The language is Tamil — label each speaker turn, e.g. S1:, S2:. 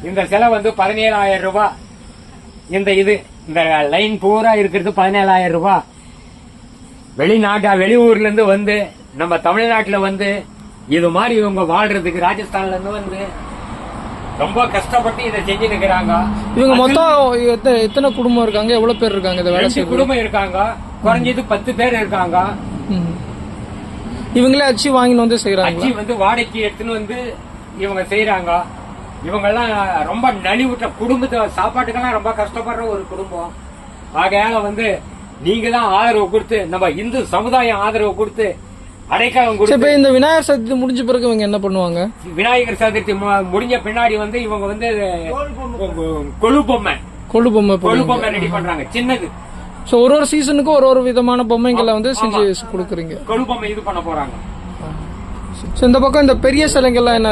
S1: இந்த சிலை வந்து 17,000 ரூபாய். இந்த லைன் பூரா இருக்கிறது 17,000 ரூபாய். வெளியூர்ல இருந்து வந்து நம்ம தமிழ்நாட்டுல வந்து இது மாதிரி இவங்க வாழ்றதுக்கு ராஜஸ்தான்ல இருந்து வந்து ரொம்ப கஷ்டப்பட்டு இதை செஞ்சு நிக்கிறாங்க.
S2: இவங்க மொத்தம் எத்தனை குடும்பம் இருக்காங்க, எவ்வளவு பேர் இருக்காங்க? இந்த வேலை
S1: 2 குடும்பம் இருக்காங்க, குறைஞ்சது 10 பேர் இருக்காங்க.
S2: இவங்களே அச்சு வாங்கிட்டு வந்து செய்யறாங்க.
S1: அச்சு வந்து வாடகைக்கு எடுத்துன்னு வந்து இவங்க செய்யறாங்க. இவங்க எல்லாம் ரொம்ப நலிவுற்ற குடும்பத்தை சாப்பாட்டுக்கெல்லாம் ரொம்ப கஷ்டப்படுற ஒரு குடும்பம். ஆகையால வந்து நீங்க தான் ஆதரவு கொடுத்து, நம்ம இந்து சமுதாயம் ஆதரவு கொடுத்து அடைக்காலம் கொடுத்து.
S2: இந்த விநாயகர் சதுர்த்தி முடிஞ்ச பிறகு இவங்க என்ன பண்ணுவாங்க?
S1: விநாயகர் சதுர்த்தி முடிஞ்ச பின்னாடி வந்து இவங்க வந்து கொழு பொம்மை ரெடி பண்றாங்க, சின்னது.
S2: ஒரு சீசனுக்கு ஒரு விதமான பொம்மைகளை வந்து செஞ்சு கொடுக்குறீங்க.
S1: கொழு பொம்மை இது பண்ண போறாங்க.
S2: இந்த பக்கம் இந்த பெரிய சிலைகள்லாம் என்ன